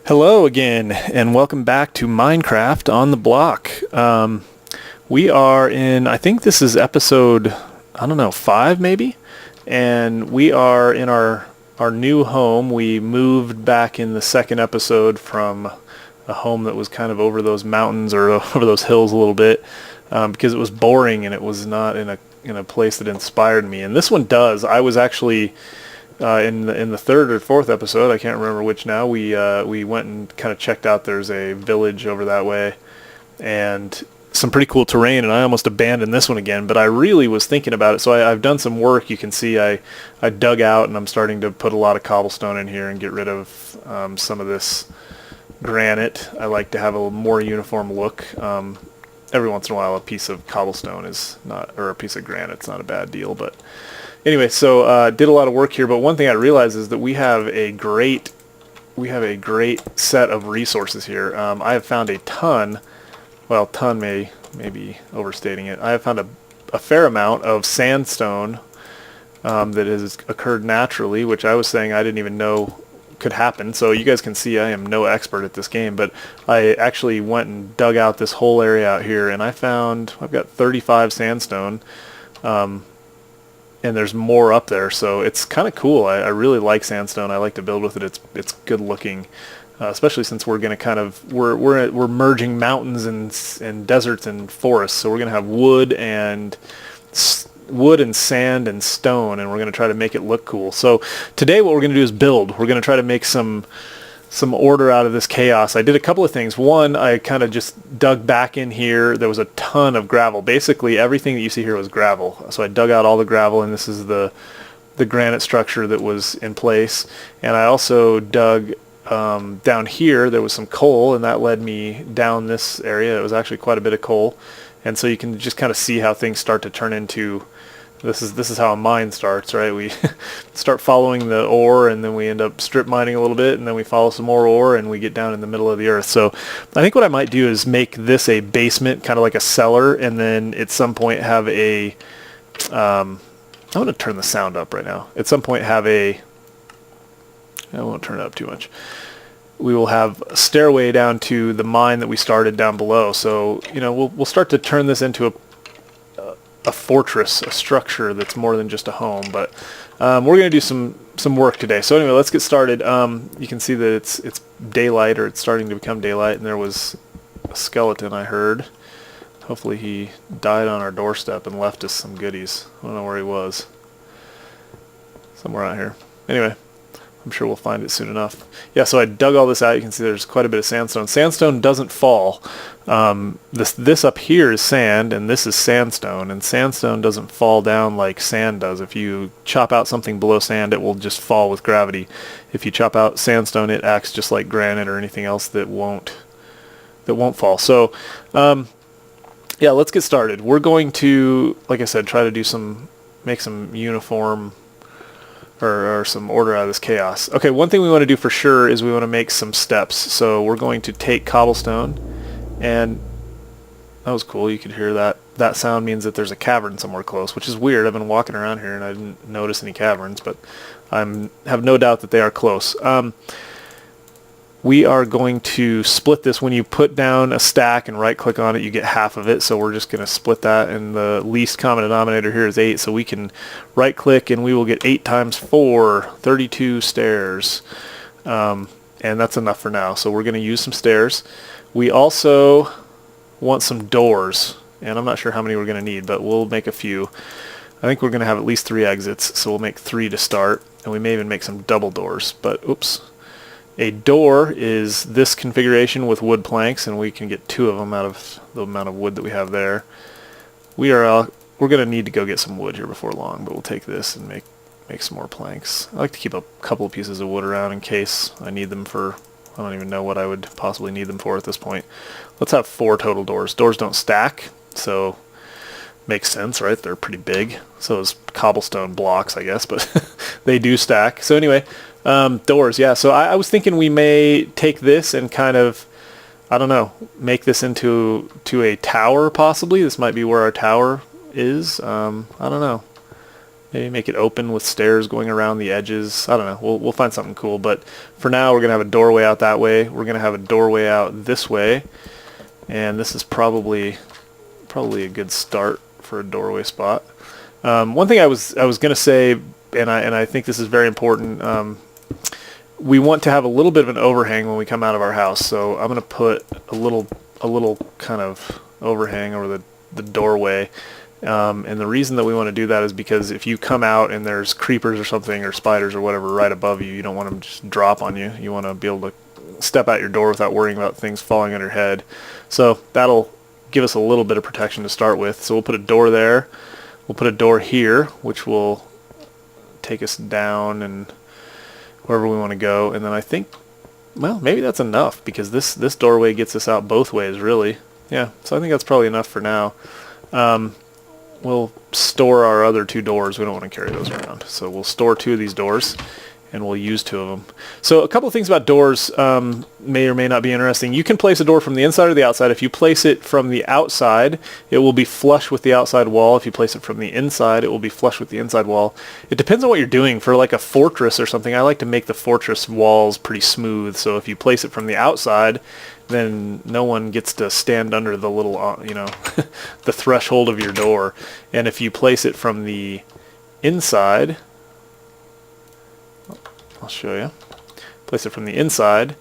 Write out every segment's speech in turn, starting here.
Hello again, and welcome back to Minecraft on the Block. We are in, I think this is episode, I don't know, 5 maybe? And we are in our new home. We moved back in the second episode from a home that was kind of over those mountains or over those hills a little bit because it was boring and it was not in a place that inspired me. And this one does. I was actually... in the third or fourth episode, I can't remember which now, we went and kind of checked out. There's a village over that way and some pretty cool terrain, and I almost abandoned this one again, but I really was thinking about it. So I've done some work. You can see I dug out, and I'm starting to put a lot of cobblestone in here and get rid of some of this granite. I like to have a more uniform look. Every once in a while a piece of cobblestone is not, or a piece of granite's not a bad deal, but anyway, so did a lot of work here, but one thing I realized is that we have a great set of resources here. I have found a ton, well, ton may be overstating it. I have found a fair amount of sandstone that has occurred naturally, which I was saying I didn't even know could happen. So you guys can see I am no expert at this game, but I actually went and dug out this whole area out here, and I've got 35 sandstone. And there's more up there, so it's kind of cool. I really like sandstone. I like to build with it. It's good looking, especially since we're going to we're merging mountains and deserts and forests. So we're going to have wood and sand and stone, and we're going to try to make it look cool. So today what we're going to do is build. We're going to try to make some order out of this chaos. I did a couple of things. One, I kind of just dug back in here. There was a ton of gravel. Basically, everything that you see here was gravel. So I dug out all the gravel, and this is the granite structure that was in place. And I also dug down here. There was some coal, and that led me down this area. It was actually quite a bit of coal. And so you can just kind of see how things start to turn into... This is how a mine starts, right? We start following the ore, and then we end up strip mining a little bit, and then we follow some more ore, and we get down in the middle of the earth. So I think what I might do is make this a basement, kind of like a cellar, and then at some point have a... I'm going to turn the sound up right now. At some point have a... I won't turn it up too much. We will have a stairway down to the mine that we started down below. So, you know, we'll start to turn this into a fortress, a structure that's more than just a home. But we're going to do some work today. So anyway, let's get started. You can see that it's daylight, or it's starting to become daylight, and there was a skeleton I heard. Hopefully he died on our doorstep and left us some goodies. I don't know where he was. Somewhere out here. Anyway, I'm sure we'll find it soon enough. Yeah, so I dug all this out. You can see there's quite a bit of sandstone. Sandstone doesn't fall. This up here is sand, and this is sandstone, and sandstone doesn't fall down like sand does. If you chop out something below sand, it will just fall with gravity. If you chop out sandstone, it acts just like granite or anything else that won't fall. So yeah, let's get started. We're going to, like I said, try to make some uniform or some order out of this chaos. Okay, one thing we want to do for sure is we want to make some steps. So we're going to take cobblestone, and that was cool. You could hear that. That sound means that there's a cavern somewhere close, which is weird. I've been walking around here and I didn't notice any caverns, but I have no doubt that they are close. We are going to split this. When you put down a stack and right click on it, you get half of it. So we're just going to split that, and the least common denominator here is 8. So we can right click and we will get 8 times 4, 32 stairs. And that's enough for now. So we're going to use some stairs. We also want some doors, and I'm not sure how many we're going to need, but we'll make a few. I think we're going to have at least 3 exits, so we'll make 3 to start, and we may even make some double doors, but oops. A door is this configuration with wood planks, and we can get 2 of them out of the amount of wood that we have there. We're going to need to go get some wood here before long, but we'll take this and make some more planks. I like to keep a couple of pieces of wood around in case I need them for... I don't even know what I would possibly need them for at this point. Let's have 4 total doors. Doors don't stack, so makes sense, right? They're pretty big. So is cobblestone blocks, I guess, but they do stack. So anyway, doors, yeah. So I was thinking we may take this and kind of, I don't know, make this into a tower possibly. This might be where our tower is. I don't know. Maybe make it open with stairs going around the edges. I don't know. We'll find something cool. But for now, we're going to have a doorway out that way. We're going to have a doorway out this way. And this is probably a good start for a doorway spot. One thing I was going to say, and I think this is very important, we want to have a little bit of an overhang when we come out of our house. So I'm going to put a little kind of overhang over the doorway. And the reason that we want to do that is because if you come out and there's creepers or something or spiders or whatever right above you, you don't want them to just drop on you. You want to be able to step out your door without worrying about things falling on your head. So that'll give us a little bit of protection to start with. So we'll put a door there. We'll put a door here, which will take us down and wherever we want to go. And then I think, well, maybe that's enough because this doorway gets us out both ways, really. Yeah, so I think that's probably enough for now. We'll store our other 2 doors. We don't want to carry those around. So we'll store 2 of these doors, and we'll use 2 of them. So a couple of things about doors may or may not be interesting. You can place a door from the inside or the outside. If you place it from the outside, it will be flush with the outside wall. If you place it from the inside, it will be flush with the inside wall. It depends on what you're doing. For like a fortress or something, I like to make the fortress walls pretty smooth. So if you place it from the outside, then no one gets to stand under the little, the threshold of your door. And if you place it from the inside, I'll show you. Place it from the inside,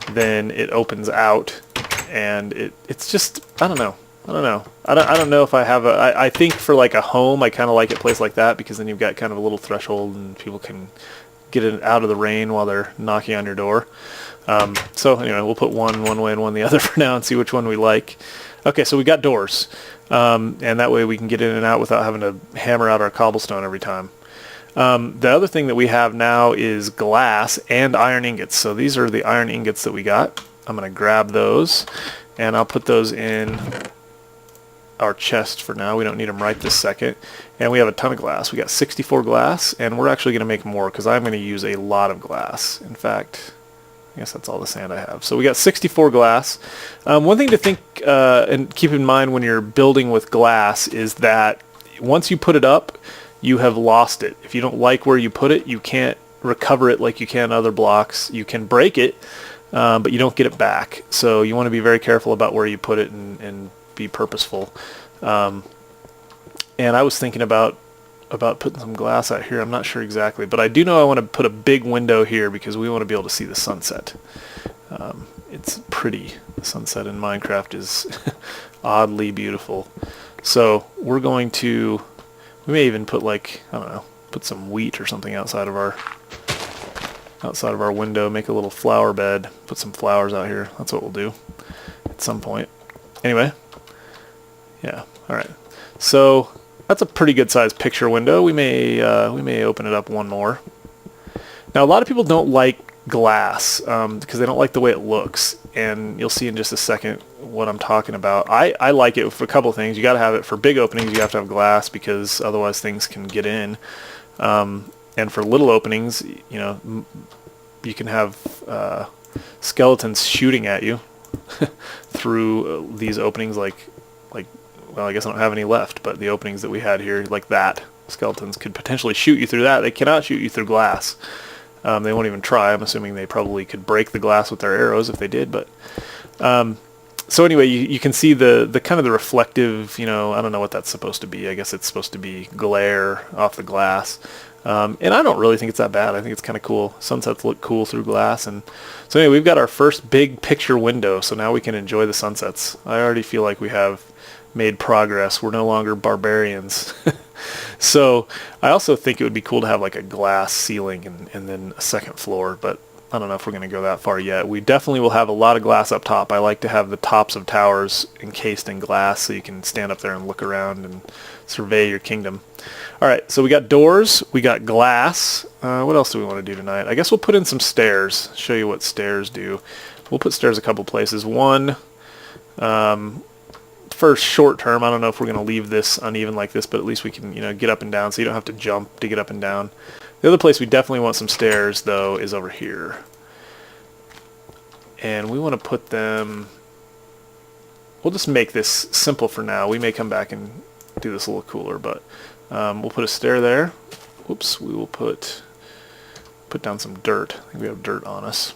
then it opens out, and it's just, I don't know. I don't know if I have I think for like a home, I kind of like it placed like that because then you've got kind of a little threshold and people can get it out of the rain while they're knocking on your door. So anyway, we'll put one way and one the other for now and see which one we like. Okay, so we got doors, and that way we can get in and out without having to hammer out our cobblestone every time. The other thing that we have now is glass and iron ingots. So these are the iron ingots that we got. I'm going to grab those, and I'll put those in our chest for now. We don't need them right this second. And we have a ton of glass. We got 64 glass, and we're actually going to make more because I'm going to use a lot of glass. In fact, I guess that's all the sand I have. So we got 64 glass. One thing to think and keep in mind when you're building with glass is that once you put it up, you have lost it. If you don't like where you put it, you can't recover it like you can other blocks. You can break it, but you don't get it back. So you want to be very careful about where you put it and be purposeful. And I was thinking about putting some glass out here. I'm not sure exactly, but I do know I want to put a big window here because we want to be able to see the sunset. It's pretty. The sunset in Minecraft is oddly beautiful. So we're going to, we may even put like, I don't know, put some wheat or something outside of our window, make a little flower bed, put some flowers out here. That's what we'll do at some point. Anyway, yeah, all right. So that's a pretty good sized picture window. We may open it up one more. Now a lot of people don't like glass because they don't like the way it looks, and you'll see in just a second what I'm talking about. I like it for a couple of things. You got to have it for big openings. You have to have glass because otherwise things can get in. And for little openings, you know, you can have skeletons shooting at you through these openings like, well, I guess I don't have any left, but the openings that we had here, like that, skeletons could potentially shoot you through that. They cannot shoot you through glass. They won't even try. I'm assuming they probably could break the glass with their arrows if they did, but so anyway, you can see the kind of the reflective, you know, I don't know what that's supposed to be. I guess it's supposed to be glare off the glass. And I don't really think it's that bad. I think it's kind of cool. Sunsets look cool through glass. And so anyway, we've got our first big picture window, so now we can enjoy the sunsets. I already feel like we have made progress. We're no longer barbarians. So I also think it would be cool to have like a glass ceiling and then a second floor, but I don't know if we're going to go that far yet. We definitely will have a lot of glass up top. I like to have the tops of towers encased in glass so you can stand up there and look around and survey your kingdom. All right, so we got doors, we got glass. What else do we want to do tonight? I guess we'll put in some stairs, show you what stairs do. We'll put stairs a couple places. One, for short term, I don't know if we're going to leave this uneven like this, but at least we can, you know, get up and down so you don't have to jump to get up and down. The other place we definitely want some stairs, though, is over here. And we want to put them... We'll just make this simple for now. We may come back and do this a little cooler, but we'll put a stair there. whoops, we will put down some dirt. I think we have dirt on us.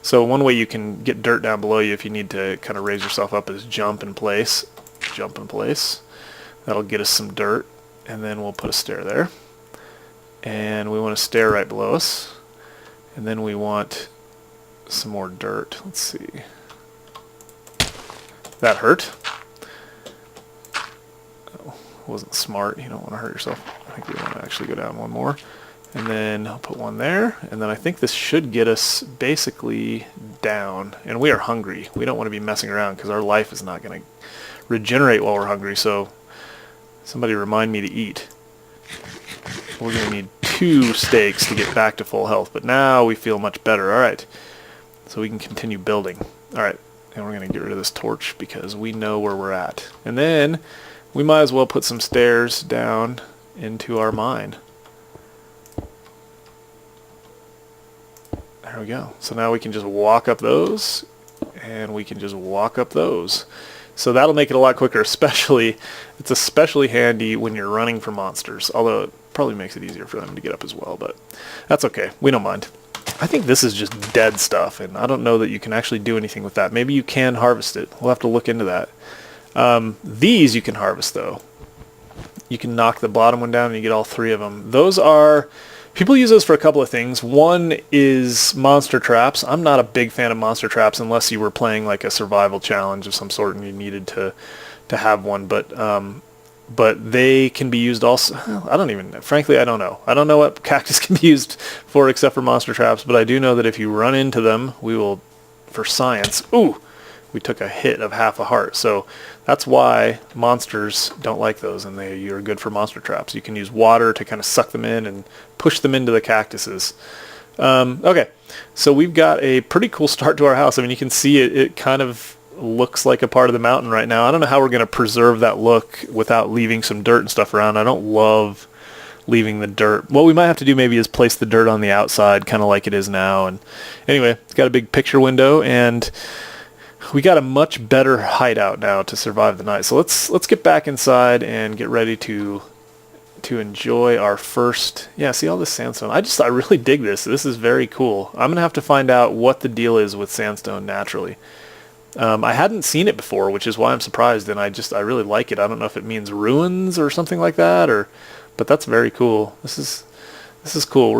So one way you can get dirt down below you if you need to kind of raise yourself up is jump in place. Jump in place. That'll get us some dirt, and then we'll put a stair there. And we want a stair right below us. And then we want some more dirt. Let's see. That hurt. Oh, wasn't smart. You don't want to hurt yourself. I think we want to actually go down one more. And then I'll put one there, and then I think this should get us basically down. And we are hungry. We don't want to be messing around because our life is not going to regenerate while we're hungry, so somebody remind me to eat. We're going to need 2 steaks to get back to full health, but now we feel much better. Alright, so we can continue building. Alright, and we're going to get rid of this torch because we know where we're at. And then we might as well put some stairs down into our mine. There we go. So now we can just walk up those, and we can just walk up those. So that'll make it a lot quicker, especially, it's especially handy when you're running for monsters, although it probably makes it easier for them to get up as well, but that's okay. We don't mind. I think this is just dead stuff, and I don't know that you can actually do anything with that. Maybe you can harvest it. We'll have to look into that. These you can harvest, though. You can knock the bottom one down and you get all 3 of them. Those are... People use those for a couple of things. One is monster traps. I'm not a big fan of monster traps unless you were playing like a survival challenge of some sort and you needed to have one. But they can be used also. I don't even know. Frankly, I don't know. I don't know what cactus can be used for except for monster traps. But I do know that if you run into them, we will, for science. Ooh, we took a hit of half a heart. So that's why monsters don't like those, and you're good for monster traps. You can use water to kind of suck them in and push them into the cactuses. Okay, so we've got a pretty cool start to our house. I mean, you can see it kind of looks like a part of the mountain right now. I don't know how we're going to preserve that look without leaving some dirt and stuff around. I don't love leaving the dirt. What we might have to do maybe is place the dirt on the outside, kind of like it is now. And anyway, it's got a big picture window, and we got a much better hideout now to survive the night. So let's get back inside and get ready to enjoy our first. Yeah, see all this sandstone. I really dig this. This is very cool. I'm gonna have to find out what the deal is with sandstone naturally. I hadn't seen it before, which is why I'm surprised, and I really like it. I don't know if it means ruins or something like that, but that's very cool. This is cool.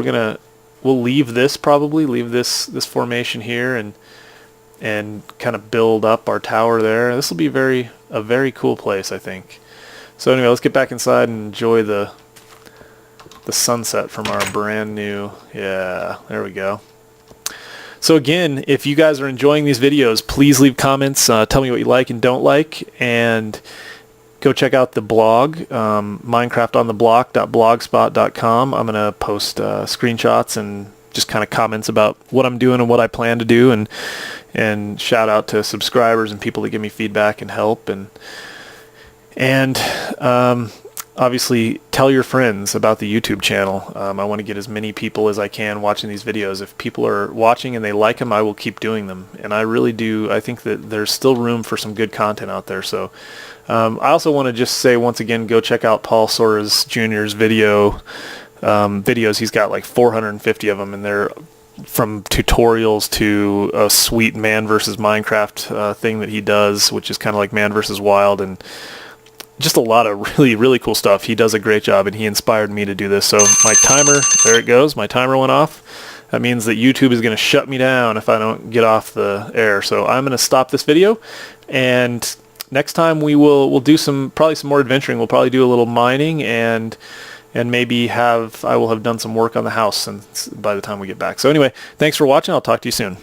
We'll leave this this formation here and kind of build up our tower there. This will be a very cool place, I think. So anyway, let's get back inside and enjoy the sunset from our brand new, yeah, there we go. So again, if you guys are enjoying these videos, please leave comments, tell me what you like and don't like, and go check out the blog, minecraftontheblock.blogspot.com. I'm going to post screenshots and just kind of comments about what I'm doing and what I plan to do, and shout out to subscribers and people that give me feedback and help, and obviously tell your friends about the YouTube channel. I want to get as many people as I can watching these videos. If people are watching and they like them, I will keep doing them, and I really do. I think that there's still room for some good content out there. So I also want to just say once again, go check out Paul Soares Jr.'s videos. He's got like 450 of them, and they're from tutorials to a sweet man versus Minecraft thing that he does, which is kind of like Man versus Wild, and just a lot of really, really cool stuff. He does a great job, and he inspired me to do this. So my timer, there it goes. My timer went off. That means that YouTube is going to shut me down if I don't get off the air. So I'm going to stop this video, and next time we'll do probably some more adventuring. We'll probably do a little mining, and maybe I will have done some work on the house by the time we get back. So anyway, thanks for watching. I'll talk to you soon.